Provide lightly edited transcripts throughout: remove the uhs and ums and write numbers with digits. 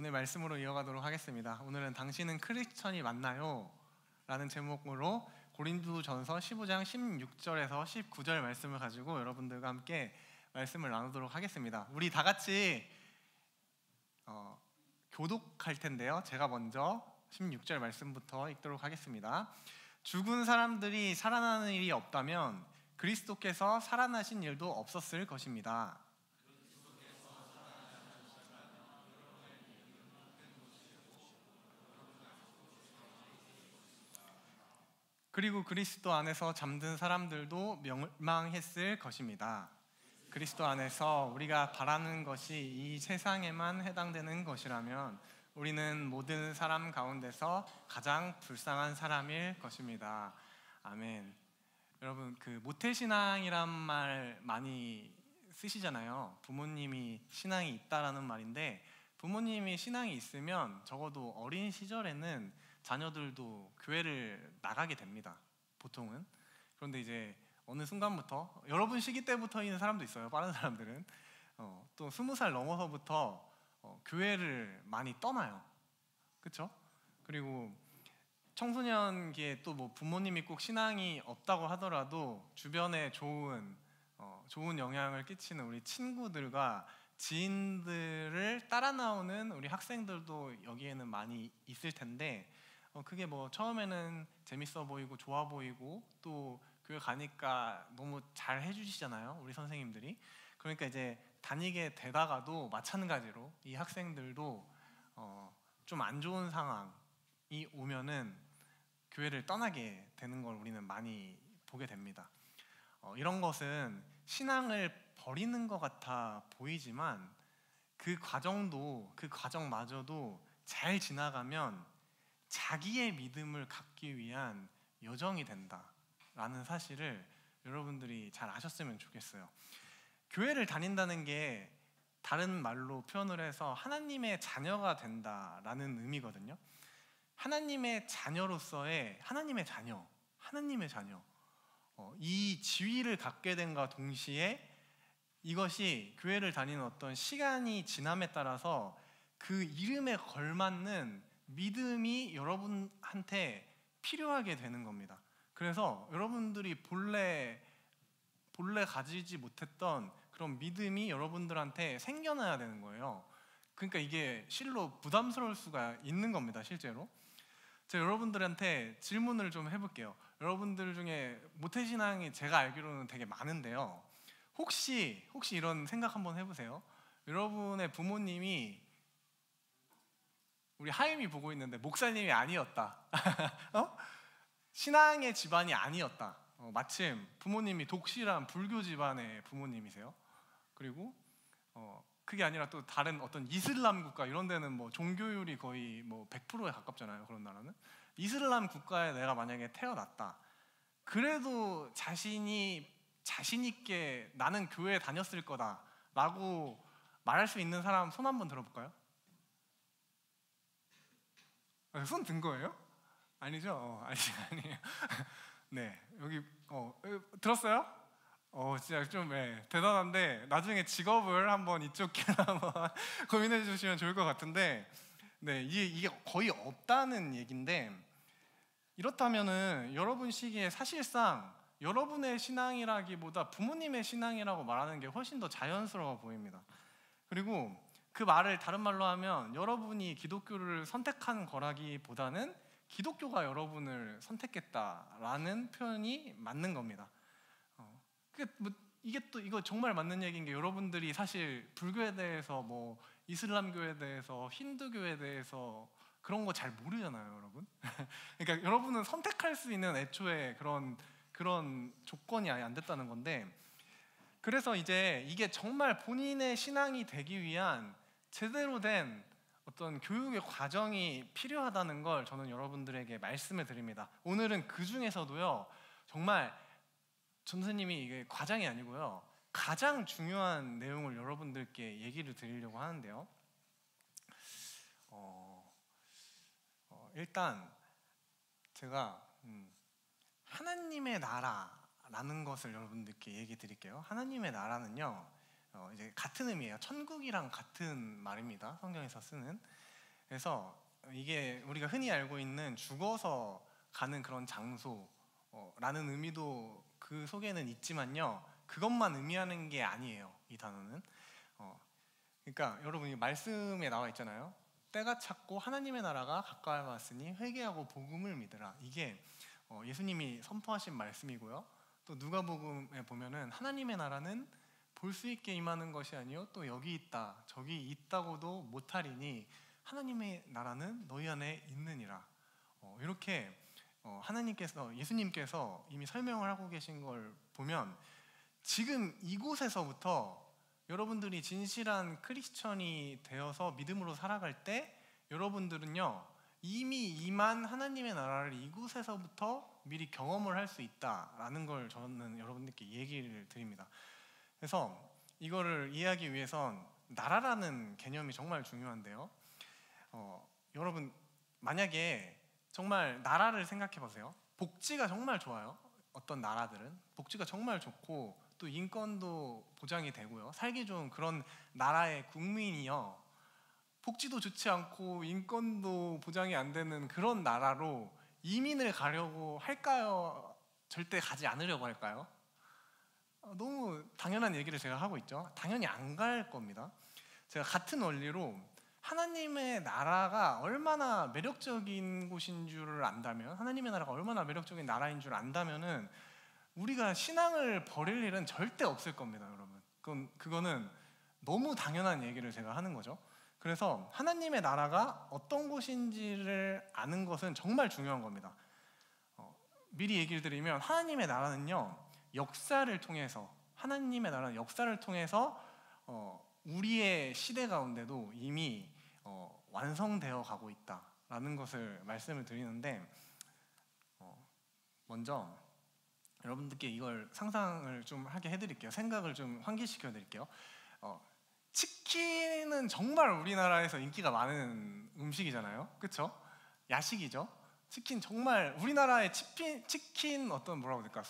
오늘 말씀으로 이어가도록 하겠습니다. 오늘은 당신은 크리스천이 맞나요? 라는 제목으로 고린도전서 15장 16절에서 19절 말씀을 가지고 여러분들과 함께 말씀을 나누도록 하겠습니다. 우리 다 같이 교독할 텐데요. 제가 먼저 16절 말씀부터 읽도록 하겠습니다. 죽은 사람들이 살아나는 일이 없다면 그리스도께서 살아나신 일도 없었을 것입니다. 그리고 그리스도 안에서 잠든 사람들도 멸망했을 것입니다. 그리스도 안에서 우리가 바라는 것이 이 세상에만 해당되는 것이라면 우리는 모든 사람 가운데서 가장 불쌍한 사람일 것입니다. 아멘. 여러분, 모태신앙이란 말 많이 쓰시잖아요. 부모님이 신앙이 있다라는 말인데, 부모님이 신앙이 있으면 적어도 어린 시절에는 자녀들도 교회를 나가게 됩니다, 보통은. 그런데 이제 어느 순간부터, 여러분 시기 때부터인 사람도 있어요. 빠른 사람들은 또 20살 넘어서부터 교회를 많이 떠나요. 그렇죠? 그리고 청소년기에 또 뭐 부모님이 꼭 신앙이 없다고 하더라도 주변에 좋은 영향을 끼치는 우리 친구들과 지인들을 따라 나오는 우리 학생들도 여기에는 많이 있을 텐데, 그게 뭐 처음에는 재밌어 보이고 좋아 보이고 또 교회 가니까 너무 잘 해주시잖아요, 우리 선생님들이. 그러니까 이제 다니게 되다가도 마찬가지로 이 학생들도 좀 안 좋은 상황이 오면은 교회를 떠나게 되는 걸 우리는 많이 보게 됩니다. 이런 것은 신앙을 버리는 것 같아 보이지만 그 과정마저도 잘 지나가면 자기의 믿음을 갖기 위한 여정이 된다라는 사실을 여러분들이 잘 아셨으면 좋겠어요. 교회를 다닌다는 게 다른 말로 표현을 해서 하나님의 자녀가 된다라는 의미거든요. 하나님의 자녀로서의 하나님의 자녀, 이 지위를 갖게 된과 동시에 이것이 교회를 다니는 어떤 시간이 지남에 따라서 그 이름에 걸맞는 믿음이 여러분한테 필요하게 되는 겁니다. 그래서 여러분들이 본래 가지지 못했던 그런 믿음이 여러분들한테 생겨나야 되는 거예요. 그러니까 이게 실로 부담스러울 수가 있는 겁니다, 실제로. 제가 여러분들한테 질문을 좀 해볼게요. 여러분들 중에 모태신앙이 제가 알기로는 되게 많은데요. 혹시 이런 생각 한번 해보세요. 여러분의 부모님이, 우리 하임이 보고 있는데, 목사님이 아니었다. 신앙의 집안이 아니었다. 마침 부모님이 독실한 불교 집안의 부모님이세요. 그리고 그게 아니라 또 다른 어떤 이슬람 국가, 이런 데는 뭐 종교율이 거의 뭐 100%에 가깝잖아요, 그런 나라는. 이슬람 국가에 내가 만약에 태어났다. 그래도 자신 있게 나는 교회에 다녔을 거다 라고 말할 수 있는 사람 손 한번 들어볼까요? 손 든 거예요? 아니죠? 아니에요. 네, 여기 들었어요? 진짜 좀 대단한데, 나중에 직업을 한번 이쪽 길 한번 고민해 주시면 좋을 것 같은데, 네, 이게 거의 없다는 얘기인데, 이렇다면은 여러분 시기에 사실상 여러분의 신앙이라기보다 부모님의 신앙이라고 말하는 게 훨씬 더 자연스러워 보입니다. 그리고 그 말을 다른 말로 하면 여러분이 기독교를 선택한 거라기보다는 기독교가 여러분을 선택했다라는 표현이 맞는 겁니다. 이거 정말 맞는 얘기인 게, 여러분들이 사실 불교에 대해서, 뭐 이슬람교에 대해서, 힌두교에 대해서 그런 거 잘 모르잖아요, 여러분. 그러니까 여러분은 선택할 수 있는 애초에 그런 조건이 아예 안 됐다는 건데, 그래서 이제 이게 정말 본인의 신앙이 되기 위한 제대로 된 어떤 교육의 과정이 필요하다는 걸 저는 여러분들에게 말씀을 드립니다. 오늘은 그 중에서도요, 정말 전사님이 이게 과장이 아니고요, 가장 중요한 내용을 여러분들께 얘기를 드리려고 하는데요. 일단 제가 하나님의 나라라는 것을 여러분들께 얘기 드릴게요. 하나님의 나라는요, 이제 같은 의미예요. 천국이랑 같은 말입니다. 성경에서 쓰는. 그래서 이게 우리가 흔히 알고 있는 죽어서 가는 그런 장소라는 의미도 그 속에는 있지만요, 그것만 의미하는 게 아니에요, 이 단어는. 그러니까 여러분, 이 말씀에 나와 있잖아요. 때가 찼고 하나님의 나라가 가까이 왔으니 회개하고 복음을 믿으라. 이게 예수님이 선포하신 말씀이고요. 또 누가복음에 보면은 하나님의 나라는 볼 수 있게 임하는 것이 아니요 또 여기 있다 저기 있다고도 못하리니 하나님의 나라는 너희 안에 있느니라. 이렇게 하나님께서, 예수님께서 이미 설명을 하고 계신 걸 보면, 지금 이곳에서부터 여러분들이 진실한 크리스천이 되어서 믿음으로 살아갈 때 여러분들은요, 이미 임한 하나님의 나라를 이곳에서부터 미리 경험을 할 수 있다라는 걸 저는 여러분들께 얘기를 드립니다. 그래서 이거를 이해하기 위해선 나라라는 개념이 정말 중요한데요. 여러분, 만약에 정말 나라를 생각해 보세요. 복지가 정말 좋아요. 어떤 나라들은 복지가 정말 좋고 또 인권도 보장이 되고요, 살기 좋은 그런 나라의 국민이요, 복지도 좋지 않고 인권도 보장이 안 되는 그런 나라로 이민을 가려고 할까요? 절대 가지 않으려고 할까요? 너무 당연한 얘기를 제가 하고 있죠. 당연히 안 갈 겁니다. 제가 같은 원리로 하나님의 나라가 얼마나 매력적인 곳인 줄을 안다면, 하나님의 나라가 얼마나 매력적인 나라인 줄 안다면은 우리가 신앙을 버릴 일은 절대 없을 겁니다, 여러분. 그거는 너무 당연한 얘기를 제가 하는 거죠. 그래서 하나님의 나라가 어떤 곳인지를 아는 것은 정말 중요한 겁니다. 미리 얘기를 드리면, 하나님의 나라는요, 역사를 통해서, 하나님의 나라는 역사를 통해서 우리의 시대 가운데도 이미 완성되어 가고 있다라는 것을 말씀을 드리는데, 먼저 여러분들께 이걸 상상을 좀 하게 해드릴게요. 생각을 좀 환기시켜 드릴게요. 치킨은 정말 우리나라에서 인기가 많은 음식이잖아요, 그렇죠? 야식이죠. 치킨, 정말 우리나라의 치킨 어떤 뭐라고 해야 될까,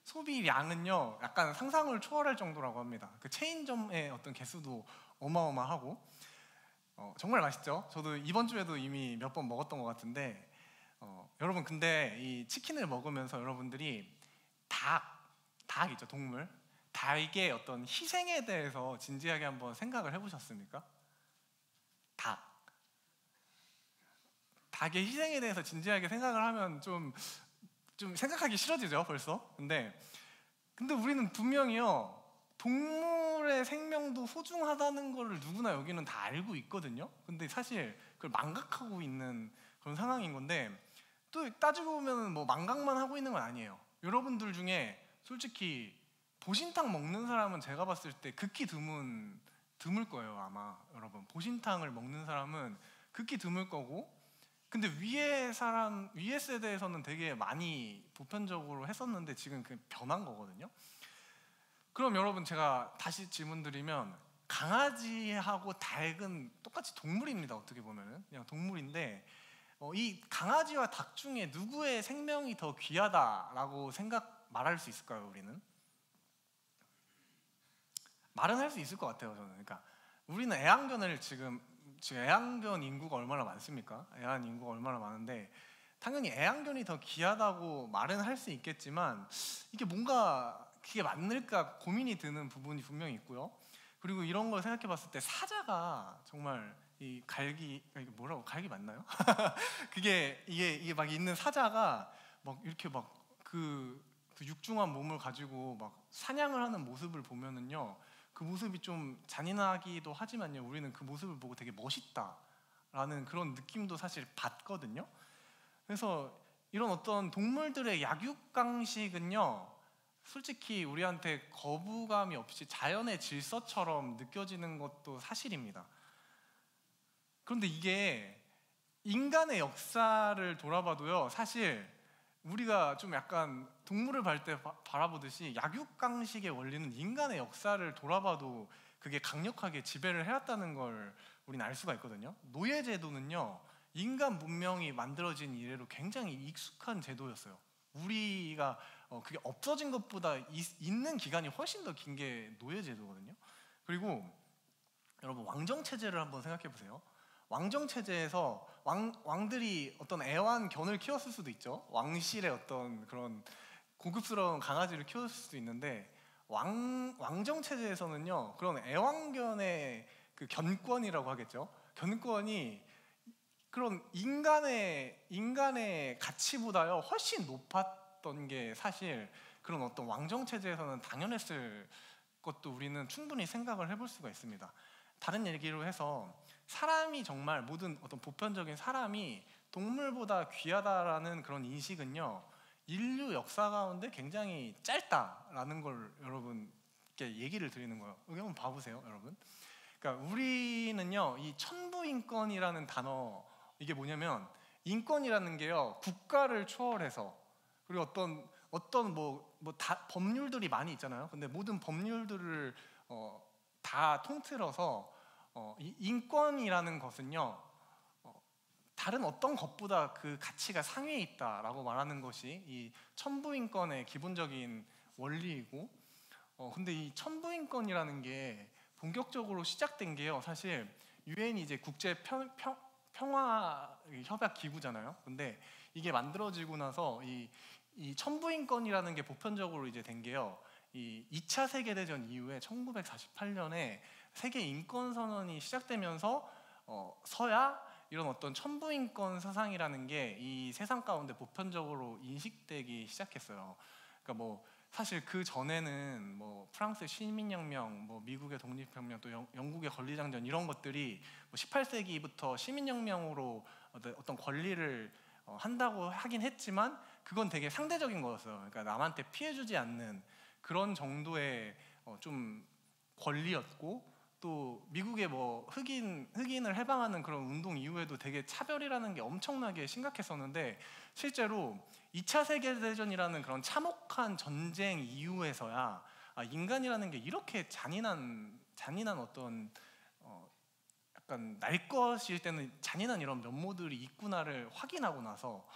소비량은요 약간 상상을 초월할 정도라고 합니다. 그 체인점의 어떤 개수도 어마어마하고 정말 맛있죠. 저도 이번 주에도 이미 몇 번 먹었던 것 같은데, 여러분, 근데 이 치킨을 먹으면서 여러분들이 닭 있죠, 동물. 닭의 어떤 희생에 대해서 진지하게 한번 생각을 해보셨습니까? 닭의 희생에 대해서 진지하게 생각을 하면 좀 생각하기 싫어지죠, 벌써. 근데 우리는 분명히요, 동물의 생명도 소중하다는 걸 누구나 여기는 다 알고 있거든요. 근데 사실 그걸 망각하고 있는 그런 상황인 건데, 또 따지고 보면 뭐 망각만 하고 있는 건 아니에요. 여러분들 중에 솔직히 보신탕 먹는 사람은 제가 봤을 때 극히 드물 거예요, 아마. 여러분, 보신탕을 먹는 사람은 극히 드물 거고, 근데 위에 세대에서는 되게 많이 보편적으로 했었는데 지금 그게 변한 거거든요. 그럼 여러분, 제가 다시 질문 드리면, 강아지하고 닭은 똑같이 동물입니다. 어떻게 보면은 그냥 동물인데, 이 강아지와 닭 중에 누구의 생명이 더 귀하다라고 말할 수 있을까요? 우리는 말은 할 수 있을 것 같아요, 저는. 그러니까 우리는 애완견을 지금 애완견 인구가 얼마나 많습니까? 애완 인구가 얼마나 많은데, 당연히 애완견이 더 귀하다고 말은 할 수 있겠지만, 이게 뭔가 그게 맞을까 고민이 드는 부분이 분명히 있고요. 그리고 이런 걸 생각해 봤을 때, 사자가 정말 이 갈기 맞나요? 이게 막 있는 사자가 막 이렇게 막 그 육중한 몸을 가지고 막 사냥을 하는 모습을 보면은요, 그 모습이 좀 잔인하기도 하지만요, 우리는 그 모습을 보고 되게 멋있다라는 그런 느낌도 사실 받거든요. 그래서 이런 어떤 동물들의 약육강식은요, 솔직히 우리한테 거부감이 없이 자연의 질서처럼 느껴지는 것도 사실입니다. 그런데 이게 인간의 역사를 돌아봐도요, 사실 우리가 좀 약간 동물을 바라보듯이 약육강식의 원리는 인간의 역사를 돌아봐도 그게 강력하게 지배를 해왔다는 걸 우리는 알 수가 있거든요. 노예제도는요, 인간 문명이 만들어진 이래로 굉장히 익숙한 제도였어요. 우리가 그게 없어진 것보다 있는 기간이 훨씬 더 긴 게 노예제도거든요. 그리고 여러분 왕정 체제를 한번 생각해 보세요. 왕정 체제에서 왕들이 어떤 애완견을 키웠을 수도 있죠. 왕실의 어떤 그런 고급스러운 강아지를 키웠을 수도 있는데 왕정 체제에서는요 그런 애완견의 그 견권이라고 하겠죠. 견권이 그런 인간의 가치보다요 훨씬 높았던 게 사실 그런 어떤 왕정 체제에서는 당연했을 것도 우리는 충분히 생각을 해볼 수가 있습니다. 다른 얘기로 해서 사람이 정말 모든 어떤 보편적인 사람이 동물보다 귀하다라는 그런 인식은요 인류 역사 가운데 굉장히 짧다라는 걸 여러분께 얘기를 드리는 거예요. 여기 한번 봐보세요, 여러분. 그러니까 우리는요 이 천부인권이라는 단어, 이게 뭐냐면 인권이라는 게요 국가를 초월해서, 그리고 어떤 법률들이 많이 있잖아요. 근데 모든 법률들을 다 통틀어서 이 인권이라는 것은요 다른 어떤 것보다 그 가치가 상위에 있다라고 말하는 것이 이 천부인권의 기본적인 원리이고, 근데 이 천부인권이라는 게 본격적으로 시작된 게요 사실 유엔이 이제 국제 평화 협약 기구잖아요. 근데 이게 만들어지고 나서 이 천부인권이라는 게 보편적으로 이제 된 게요 이 2차 세계대전 이후에 1948년에 세계 인권 선언이 시작되면서 서야 이런 어떤 천부인권 사상이라는 게 이 세상 가운데 보편적으로 인식되기 시작했어요. 그러니까 뭐 사실 그 전에는 뭐 프랑스 시민혁명, 뭐 미국의 독립혁명, 또 영국의 권리장전 이런 것들이 뭐 18세기부터 시민혁명으로 어떤 권리를 한다고 하긴 했지만 그건 되게 상대적인 거였어요. 그러니까 남한테 피해주지 않는 그런 정도의 좀 권리였고, 또 미국의 뭐 흑인을 해방하는 그런 운동 이후에도 되게 차별이라는 게 엄청나게 심각했었는데 실제로 2차 세계대전이라는 그런 참혹한 전쟁 이후에서야 인간이라는 게 이렇게 잔인한 어떤 약간 날 것일 때는 잔인한 이런 면모들이 있구나를 확인하고 나서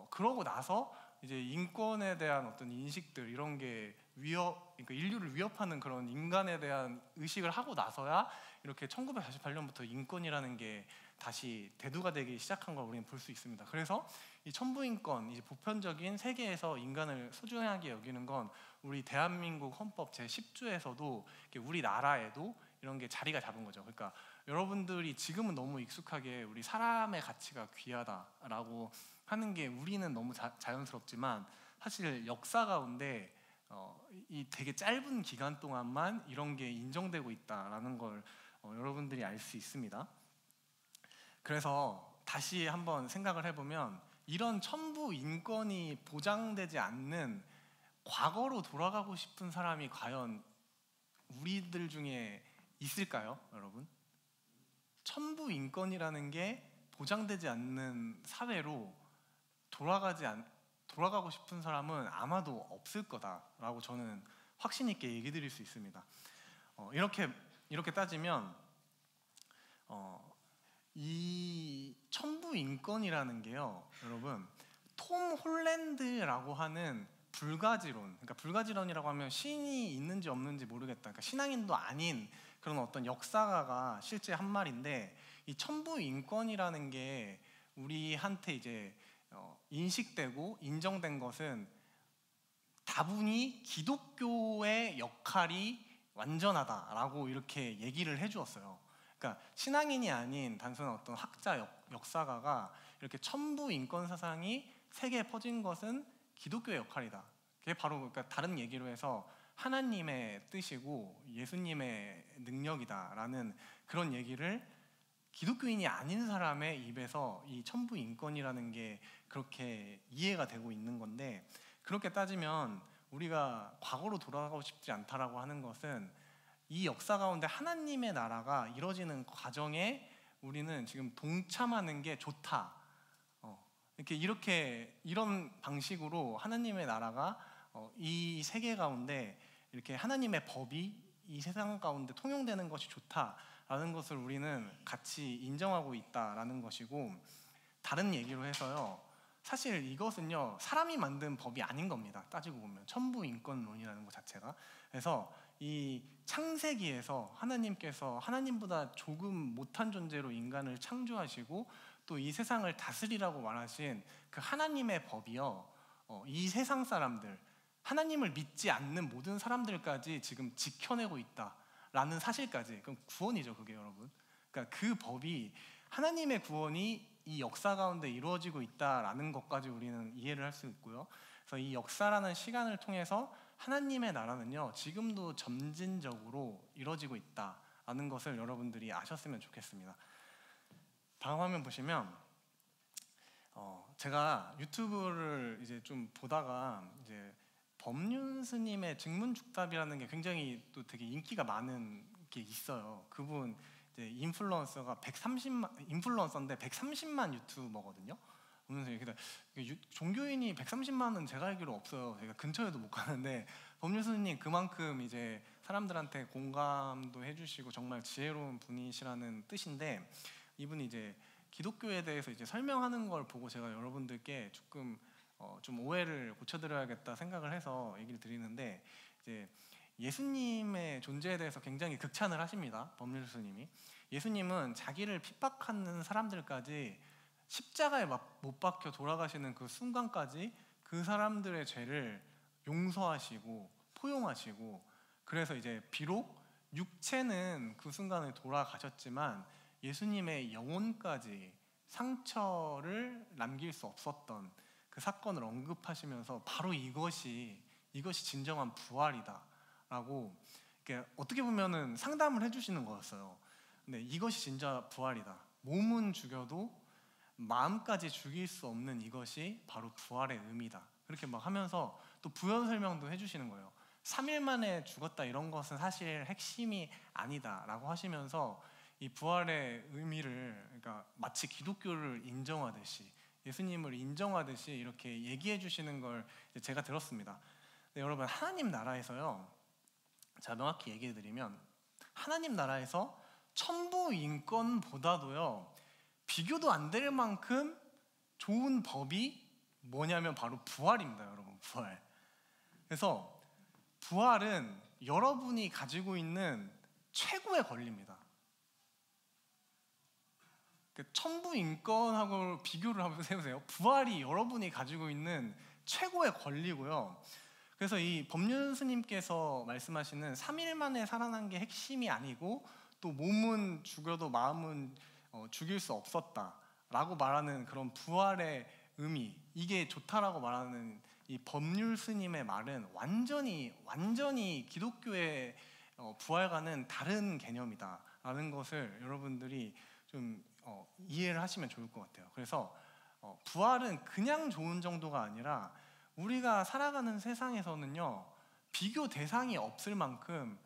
그러고 나서 이제 인권에 대한 어떤 인식들 이런 게 그러니까 인류를 위협하는 그런 인간에 대한 의식을 하고 나서야 이렇게 1948년부터 인권이라는 게 다시 대두가 되기 시작한 걸 우리는 볼 수 있습니다. 그래서 이 천부인권, 이제 보편적인 세계에서 인간을 소중하게 여기는 건 우리 대한민국 헌법 제10조에서도 우리나라에도 이런 게 자리가 잡은 거죠. 그러니까 여러분들이 지금은 너무 익숙하게 우리 사람의 가치가 귀하다라고 하는 게 우리는 너무 자연스럽지만 사실 역사 가운데 이 되게 짧은 기간 동안만 이런 게 인정되고 있다라는 걸 여러분들이 알 수 있습니다. 그래서 다시 한번 생각을 해보면 이런 천부 인권이 보장되지 않는 과거로 돌아가고 싶은 사람이 과연 우리들 중에 있을까요, 여러분? 천부 인권이라는 게 보장되지 않는 사회로 돌아가고 싶은 사람은 아마도 없을 거다라고 저는 확신 있게 얘기 드릴 수 있습니다. 이렇게 따지면 이 천부 인권이라는 게요, 여러분, 톰 홀랜드라고 하는 불가지론, 그러니까 불가지론이라고 하면 신이 있는지 없는지 모르겠다, 그러니까 신앙인도 아닌 그런 어떤 역사가가 실제 한 말인데, 이 천부 인권이라는 게 우리한테 이제 인식되고 인정된 것은 다분히 기독교의 역할이 완전하다라고 이렇게 얘기를 해주었어요. 그러니까 신앙인이 아닌 단순한 어떤 학자, 역사가가 이렇게 천부 인권 사상이 세계에 퍼진 것은 기독교의 역할이다. 그게 바로 그러니까 다른 얘기로 해서 하나님의 뜻이고 예수님의 능력이다라는 그런 얘기를 기독교인이 아닌 사람의 입에서 이 천부 인권이라는 게 그렇게 이해가 되고 있는 건데, 그렇게 따지면 우리가 과거로 돌아가고 싶지 않다라고 하는 것은 이 역사 가운데 하나님의 나라가 이루어지는 과정에 우리는 지금 동참하는 게 좋다. 이런 방식으로 하나님의 나라가 이 세계 가운데 이렇게 하나님의 법이 이 세상 가운데 통용되는 것이 좋다라는 것을 우리는 같이 인정하고 있다라는 것이고, 다른 얘기로 해서요, 사실 이것은요 사람이 만든 법이 아닌 겁니다. 따지고 보면 천부인권론이라는 것 자체가. 그래서 이 창세기에서 하나님께서 하나님보다 조금 못한 존재로 인간을 창조하시고 또 이 세상을 다스리라고 말하신 그 하나님의 법이요, 이 세상 사람들, 하나님을 믿지 않는 모든 사람들까지 지금 지켜내고 있다라는 사실까지, 그럼 구원이죠 그게 여러분. 그러니까 그 법이, 하나님의 구원이 이 역사 가운데 이루어지고 있다라는 것까지 우리는 이해를 할 수 있고요. 그래서 이 역사라는 시간을 통해서 하나님의 나라는요 지금도 점진적으로 이루어지고 있다라는 것을 여러분들이 아셨으면 좋겠습니다. 다음 화면 보시면 제가 유튜브를 이제 좀 보다가 이제 법륜 스님의 증문죽답이라는 게 굉장히 또 되게 인기가 많은 게 있어요. 그분 이제 인플루언서가 130만 인플루언서인데 130만 유튜버거든요. 종교인이 130만은 제가 알기로 없어요. 제가 근처에도 못 가는데 법륜 스님 그만큼 이제 사람들한테 공감도 해주시고 정말 지혜로운 분이시라는 뜻인데, 이분이 이제 기독교에 대해서 이제 설명하는 걸 보고 제가 여러분들께 조금 좀 오해를 고쳐드려야겠다 생각을 해서 얘기를 드리는데, 이제 예수님의 존재에 대해서 굉장히 극찬을 하십니다. 법륜 스님이. 예수님은 자기를 핍박하는 사람들까지 십자가에 못 박혀 돌아가시는 그 순간까지 그 사람들의 죄를 용서하시고 포용하시고, 그래서 이제 비록 육체는 그 순간에 돌아가셨지만 예수님의 영혼까지 상처를 남길 수 없었던 그 사건을 언급하시면서 바로 이것이 진정한 부활이다라고 어떻게 보면은 상담을 해주시는 거였어요. 근데 이것이 진짜 부활이다. 몸은 죽여도 마음까지 죽일 수 없는 이것이 바로 부활의 의미다. 그렇게 막 하면서 또 부연 설명도 해주시는 거예요. 3일 만에 죽었다 이런 것은 사실 핵심이 아니다라고 하시면서 이 부활의 의미를, 그러니까 마치 기독교를 인정하듯이, 예수님을 인정하듯이 이렇게 얘기해 주시는 걸 제가 들었습니다. 근데 여러분, 하나님 나라에서요, 제가 명확히 얘기해 드리면 하나님 나라에서 천부인권보다도요 비교도 안 될 만큼 좋은 법이 뭐냐면 바로 부활입니다. 여러분, 부활. 그래서 부활은 여러분이 가지고 있는 최고의 권리입니다. 천부인권하고 비교를 한번 해보세요. 부활이 여러분이 가지고 있는 최고의 권리고요. 그래서 이 법륜 스님께서 말씀하시는 3일 만에 살아난 게 핵심이 아니고 또 몸은 죽여도 마음은 죽일 수 없었다라고 말하는 그런 부활의 의미, 이게 좋다라고 말하는 이 법륜 스님의 말은 완전히 기독교의 부활과는 다른 개념이다라는 것을 여러분들이 좀 이해를 하시면 좋을 것 같아요. 그래서 부활은 그냥 좋은 정도가 아니라 우리가 살아가는 세상에서는요 비교 대상이 없을 만큼,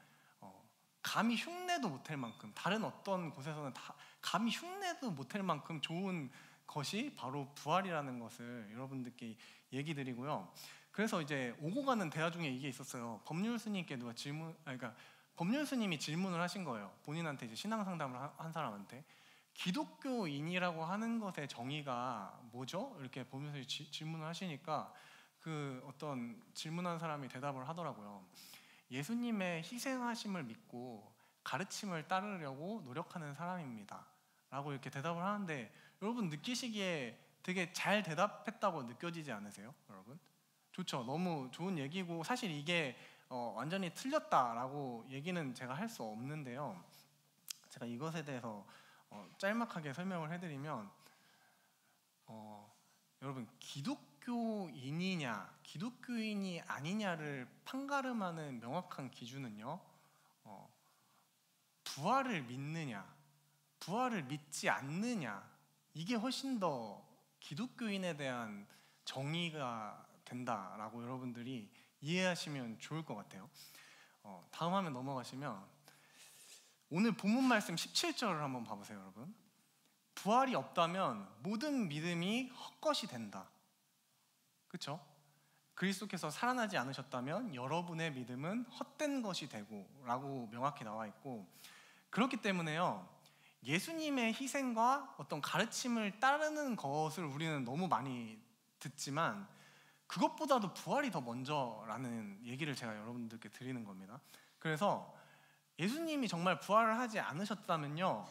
감히 흉내도 못할 만큼, 다른 어떤 곳에서는 감히 흉내도 못할 만큼 좋은 것이 바로 부활이라는 것을 여러분들께 얘기 드리고요. 그래서 이제 오고 가는 대화 중에 이게 있었어요. 법륜 스님께 누가 그러니까 법륜 스님이 질문을 하신 거예요. 본인한테 이제 신앙 상담을 한 사람한테 기독교인이라고 하는 것의 정의가 뭐죠? 이렇게 보면서 질문을 하시니까 그 어떤 질문한 사람이 대답을 하더라고요. 예수님의 희생하심을 믿고 가르침을 따르려고 노력하는 사람입니다 라고 이렇게 대답을 하는데, 여러분 느끼시기에 되게 잘 대답했다고 느껴지지 않으세요? 여러분? 좋죠. 너무 좋은 얘기고, 사실 이게 완전히 틀렸다라고 얘기는 제가 할 수 없는데요. 제가 이것에 대해서 짤막하게 설명을 해드리면, 여러분, 기독교인이냐 기독교인이 아니냐를 판가름하는 명확한 기준은요 부활을 믿느냐 부활을 믿지 않느냐, 이게 훨씬 더 기독교인에 대한 정의가 된다라고 여러분들이 이해하시면 좋을 것 같아요. 다음 화면 넘어가시면 오늘 본문 말씀 17절을 한번 봐보세요. 여러분, 부활이 없다면 모든 믿음이 헛것이 된다. 그렇죠? 그리스도께서 살아나지 않으셨다면 여러분의 믿음은 헛된 것이 되고 라고 명확히 나와 있고, 그렇기 때문에요 예수님의 희생과 어떤 가르침을 따르는 것을 우리는 너무 많이 듣지만 그것보다도 부활이 더 먼저라는 얘기를 제가 여러분들께 드리는 겁니다. 그래서 예수님이 정말 부활을 하지 않으셨다면요,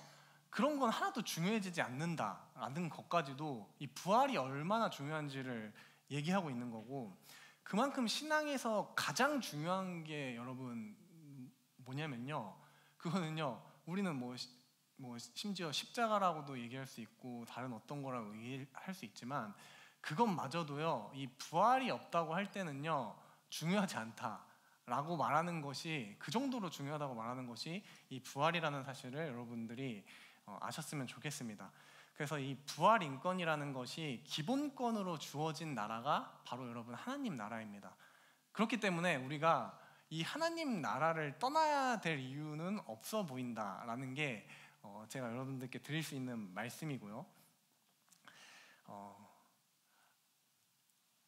그런 건 하나도 중요해지지 않는다라는 것까지도 이 부활이 얼마나 중요한지를 얘기하고 있는 거고, 그만큼 신앙에서 가장 중요한 게 여러분 뭐냐면요, 그거는요, 우리는 뭐 심지어 십자가라고도 얘기할 수 있고 다른 어떤 거라고 얘기할 수 있지만, 그것마저도요, 이 부활이 없다고 할 때는요 중요하지 않다라고 말하는 것이, 그 정도로 중요하다고 말하는 것이 이 부활이라는 사실을 여러분들이 아셨으면 좋겠습니다. 그래서 이 부활 인권이라는 것이 기본권으로 주어진 나라가 바로 여러분 하나님 나라입니다. 그렇기 때문에 우리가 이 하나님 나라를 떠나야 될 이유는 없어 보인다라는 게 제가 여러분들께 드릴 수 있는 말씀이고요.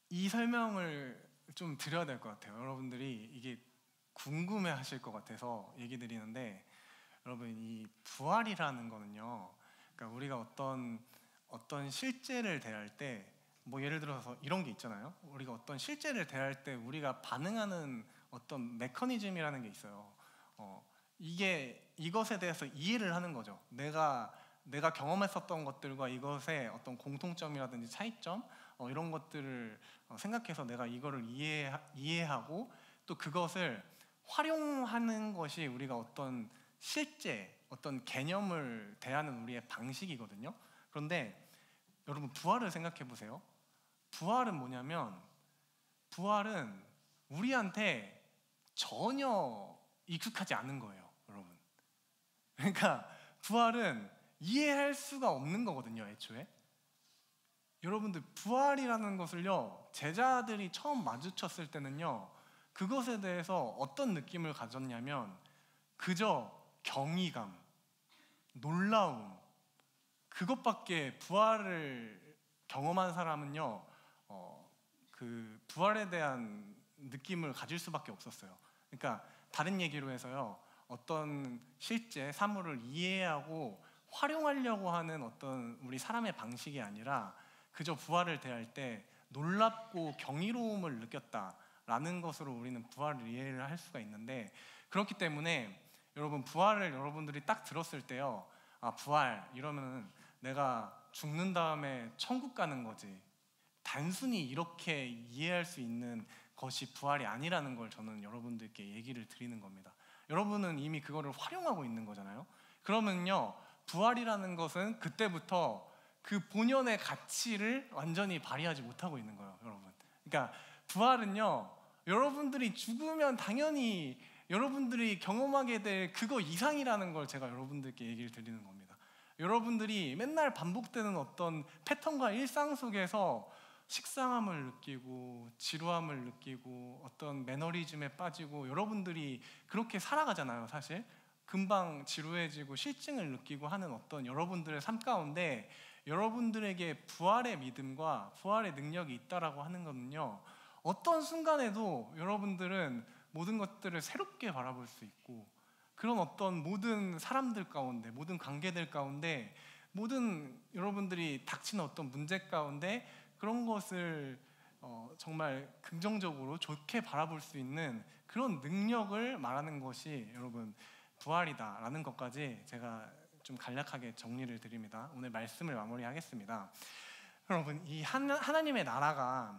이 설명을 좀 드려야 될 것 같아요. 여러분들이 이게 궁금해 하실 것 같아서 얘기 드리는데, 여러분 이 부활이라는 거는요, 그러니까 우리가 어떤 실제를 대할 때, 뭐 예를 들어서 이런 게 있잖아요. 우리가 어떤 실제를 대할 때 우리가 반응하는 어떤 메커니즘이라는 게 있어요. 이것에 대해서 이해를 하는 거죠. 내가 경험했었던 것들과 이것의 어떤 공통점이라든지 차이점, 이런 것들을 생각해서 내가 이거를 이해하고 또 그것을 활용하는 것이 우리가 어떤 실제 어떤 개념을 대하는 우리의 방식이거든요. 그런데 여러분 부활을 생각해 보세요. 부활은 뭐냐면, 부활은 우리한테 전혀 익숙하지 않은 거예요, 여러분. 그러니까 부활은 이해할 수가 없는 거거든요, 애초에. 여러분들 부활이라는 것을요, 제자들이 처음 마주쳤을 때는요, 그것에 대해서 어떤 느낌을 가졌냐면 그저 경이감, 놀라움, 그것밖에, 부활을 경험한 사람은요 그 부활에 대한 느낌을 가질 수밖에 없었어요. 그러니까 다른 얘기로 해서요, 어떤 실제 사물을 이해하고 활용하려고 하는 어떤 우리 사람의 방식이 아니라 그저 부활을 대할 때 놀랍고 경이로움을 느꼈다라는 것으로 우리는 부활을 이해를 할 수가 있는데, 그렇기 때문에 여러분 부활을 여러분들이 딱 들었을 때요, 아 부활 이러면은 내가 죽는 다음에 천국 가는 거지, 단순히 이렇게 이해할 수 있는 것이 부활이 아니라는 걸 저는 여러분들께 얘기를 드리는 겁니다. 여러분은 이미 그거를 활용하고 있는 거잖아요. 그러면요, 부활이라는 것은 그때부터 그 본연의 가치를 완전히 발휘하지 못하고 있는 거예요, 여러분. 그러니까 부활은요, 여러분들이 죽으면 당연히 여러분들이 경험하게 될 그거 이상이라는 걸 제가 여러분들께 얘기를 드리는 겁니다. 여러분들이 맨날 반복되는 어떤 패턴과 일상 속에서 식상함을 느끼고 지루함을 느끼고 어떤 매너리즘에 빠지고, 여러분들이 그렇게 살아가잖아요. 사실 금방 지루해지고 실증을 느끼고 하는 어떤 여러분들의 삶 가운데, 여러분들에게 부활의 믿음과 부활의 능력이 있다라고 하는 것은요, 어떤 순간에도 여러분들은 모든 것들을 새롭게 바라볼 수 있고, 그런 어떤 모든 사람들 가운데, 모든 관계들 가운데, 모든 여러분들이 닥치는 어떤 문제 가운데 그런 것을 정말 긍정적으로 좋게 바라볼 수 있는 그런 능력을 말하는 것이 여러분 부활이다라는 것까지 제가 좀 간략하게 정리를 드립니다. 오늘 말씀을 마무리하겠습니다. 여러분 이 하나님의 나라가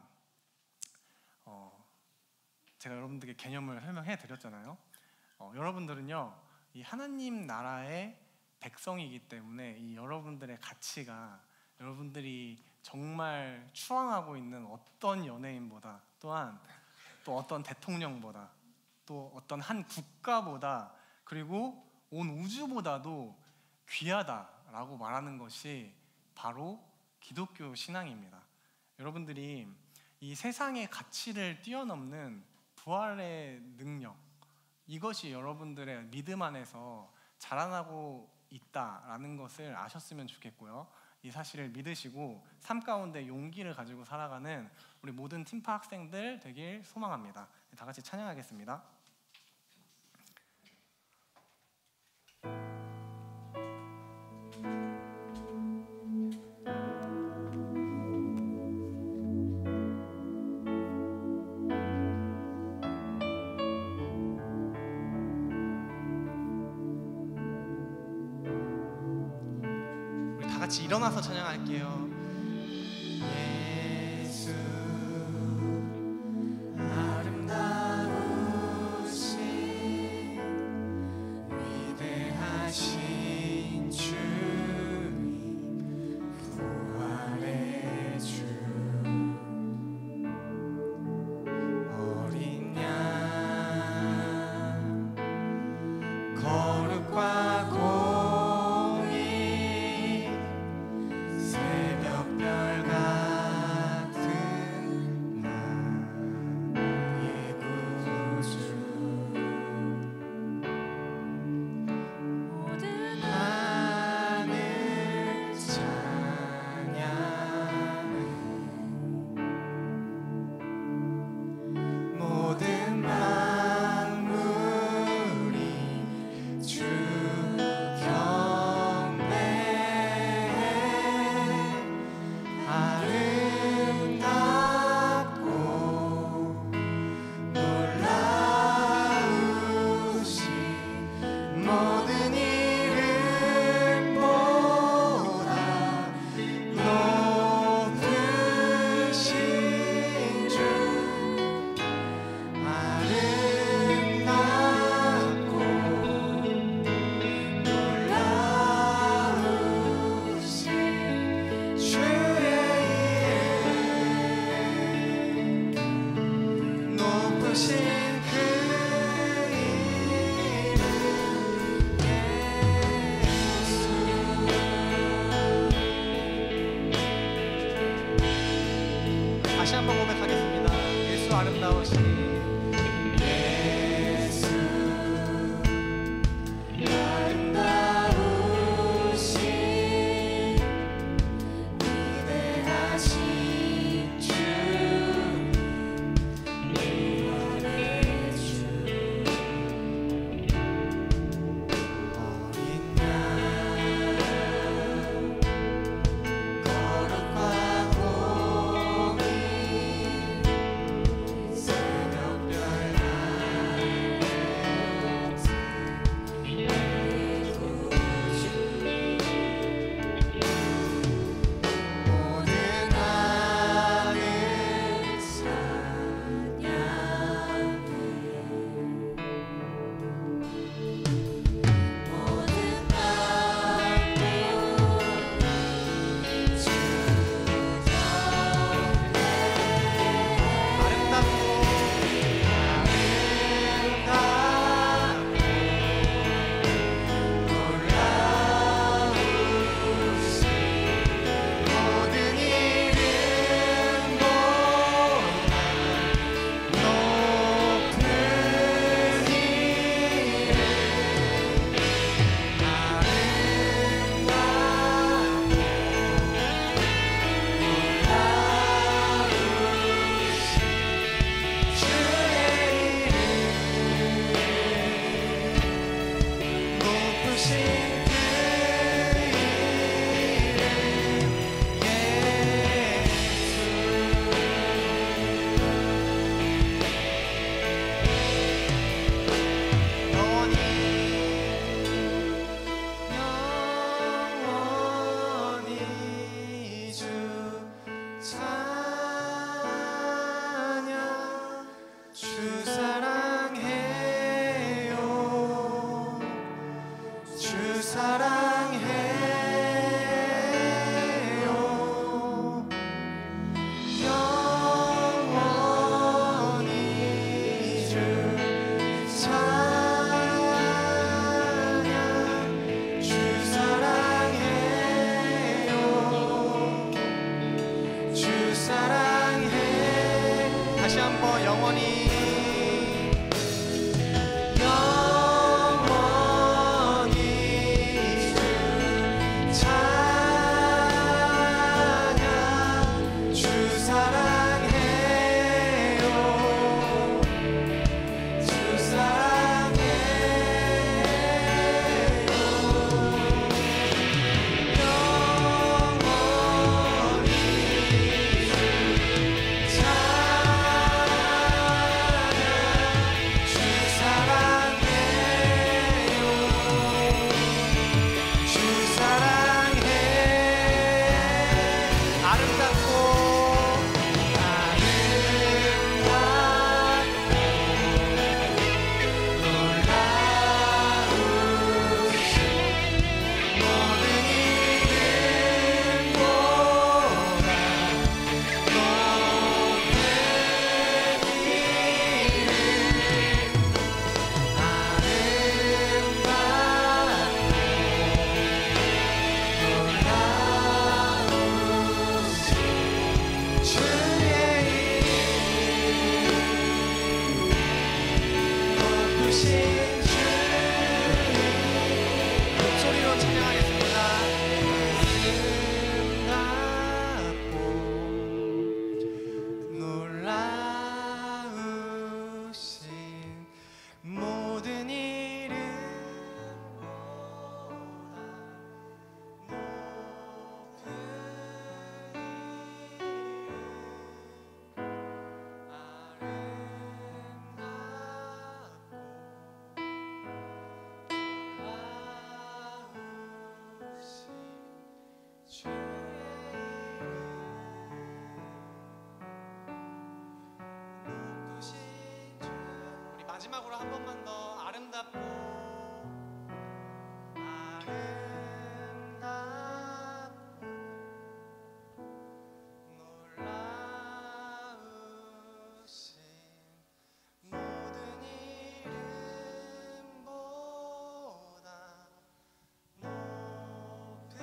제가 여러분들께 개념을 설명해 드렸잖아요. 여러분들은요, 이 하나님 나라의 백성이기 때문에 이 여러분들의 가치가 여러분들이 정말 추앙하고 있는 어떤 연예인보다, 또한 또 어떤 대통령보다, 또 어떤 한 국가보다, 그리고 온 우주보다도 귀하다라고 말하는 것이 바로 기독교 신앙입니다. 여러분들이 이 세상의 가치를 뛰어넘는 부활의 능력, 이것이 여러분들의 믿음 안에서 자라나고 있다라는 것을 아셨으면 좋겠고요. 이 사실을 믿으시고 삶 가운데 용기를 가지고 살아가는 우리 모든 팀파 학생들 되길 소망합니다. 다 같이 찬양하겠습니다. 같이 일어나서 찬양할게요. 예수 아름다우신 위대하신 주님 부활의 주 어린 양 거룩과 공의 새벽별 같은 나의 구주 모든 하늘 찬양해 모든 만물이 주 경배해 아름답고 놀라우신 모든 이름보다 높으신 주 아름답고 놀라우신 주의 이름 높으신 그 이름 예수 다시 한번 고백하겠습니다. 예수 아름다우신 예수 아름다우신 위대하신 주 부활의 주 어린 양 거룩과 공의 새벽별 마지막으로 한 번만 더 아름답고 놀라우신 모든 이름보다 높은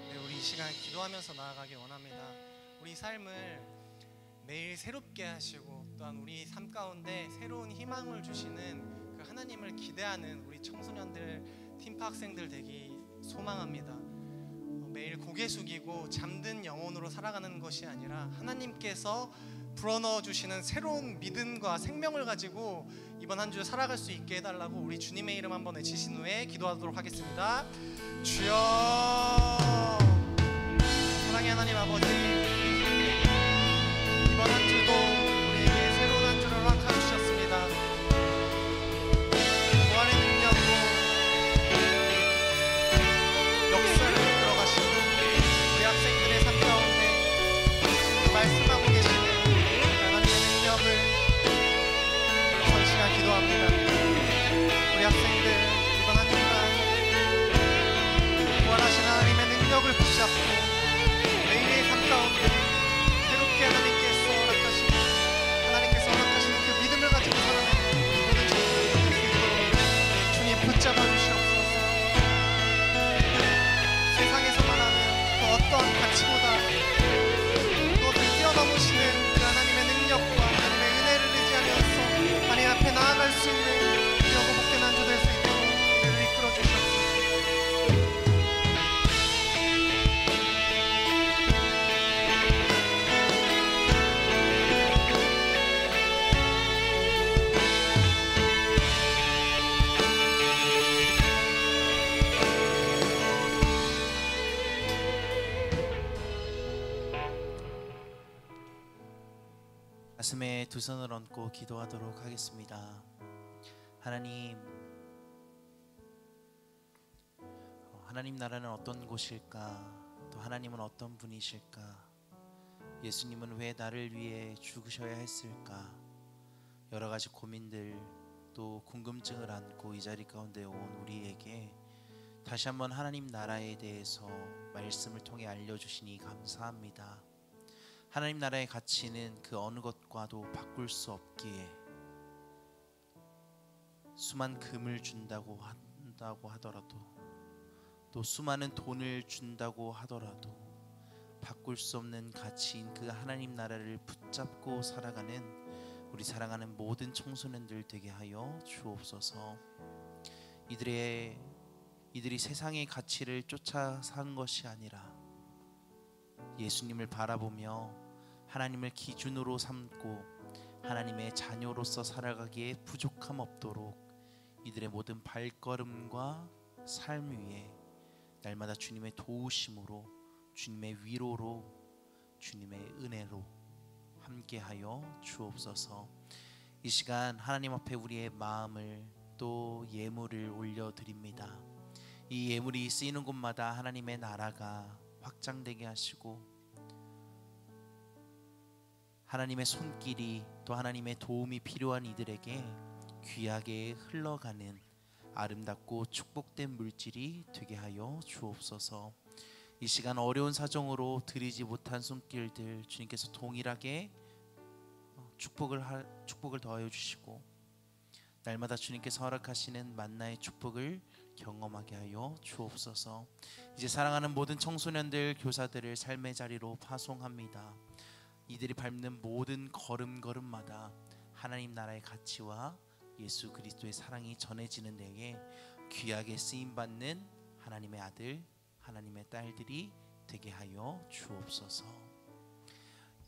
이름 우리 이 시간 기도하면서 나아가길 원합니다. 우리 삶을 매일 새롭게 하시고 또한 우리 삶 가운데 새로운 희망을 주시는 그 하나님을 기대하는 우리 청소년들, 팀파 학생들 되기 소망합니다. 매일 고개 숙이고 잠든 영혼으로 살아가는 것이 아니라 하나님께서 불어넣어 주시는 새로운 믿음과 생명을 가지고 이번 한 주 살아갈 수 있게 해달라고 우리 주님의 이름 한번 외치신 후에 기도하도록 하겠습니다. 주여, 사랑의 하나님 아버지, 이번 한 주도 우리에게 새로운 한 주를 허락하여 주셨습니다. 부활의 능력으로 역사를 이끌어 가시고 우리 학생들의 삶 가운데 지금 말씀하고 계시는 하나님의 능력을 전 시간 기도합니다. 우리 학생들 이번 한 주간 부활하신 하나님의 능력을 붙잡고 매일의 삶 가운데 새롭게 하나님께서 허락하시는 그 믿음을 가지고 살아내는 모든 청소년들 될 수 있도록 주님 붙잡아 주시옵소서. 세상에서 말하는 그 어떠한 가치보다 그것을 뛰어넘으시는 그 하나님의 능력과 하나님의 은혜를 의지하면서 하나님 앞에 나아갈 수 있는 귀하고 복된 한 주 될 수 있도록 우리를 이끌어 주시옵소서. 가슴에 두 손을 얹고 기도하도록 하겠습니다. 하나님, 하나님 나라는 어떤 곳일까? 또 하나님은 어떤 분이실까? 예수님은 왜 나를 위해 죽으셔야 했을까? 여러 가지 고민들 또 궁금증을 안고 이 자리 가운데 온 우리에게 다시 한번 하나님 나라에 대해서 말씀을 통해 알려주시니 감사합니다. 하나님 나라의 가치는 그 어느 것과도 바꿀 수 없기에 수만 금을 준다고 하더라도 또 수많은 돈을 준다고 하더라도 바꿀 수 없는 가치인 그 하나님 나라를 붙잡고 살아가는 우리 사랑하는 모든 청소년들 되게 하여 주옵소서. 이들이 세상의 가치를 쫓아 사는 것이 아니라 예수님을 바라보며 하나님을 기준으로 삼고 하나님의 자녀로서 살아가기에 부족함 없도록 이들의 모든 발걸음과 삶 위에 날마다 주님의 도우심으로, 주님의 위로로, 주님의 은혜로 함께하여 주옵소서. 이 시간 하나님 앞에 우리의 마음을 또 예물을 올려드립니다. 이 예물이 쓰이는 곳마다 하나님의 나라가 확장되게 하시고 하나님의 손길이 또 하나님의 도움이 필요한 이들에게 귀하게 흘러가는 아름답고 축복된 물질이 되게 하여 주옵소서. 이 시간 어려운 사정으로 드리지 못한 손길들 주님께서 동일하게 축복을 더하여 주시고 날마다 주님께서 허락하시는 만나의 축복을 경험하게 하여 주옵소서. 이제 사랑하는 모든 청소년들, 교사들을 삶의 자리로 파송합니다. 이들이 밟는 모든 걸음걸음마다 하나님 나라의 가치와 예수 그리스도의 사랑이 전해지는 데에 귀하게 쓰임받는 하나님의 아들, 하나님의 딸들이 되게 하여 주옵소서.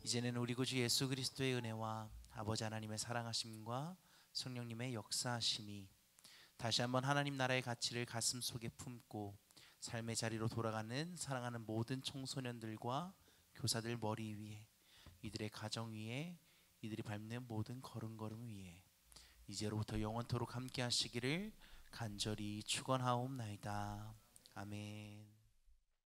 이제는 우리 구주 예수 그리스도의 은혜와 아버지 하나님의 사랑하심과 성령님의 역사하심이 다시 한번 하나님 나라의 가치를 가슴 속에 품고 삶의 자리로 돌아가는 사랑하는 모든 청소년들과 교사들 머리 위에, 이들의 가정 위에, 이들이 밟는 모든 걸음걸음 위에 이제로부터 영원토록 함께 하시기를 간절히 축원하옵나이다. 아멘.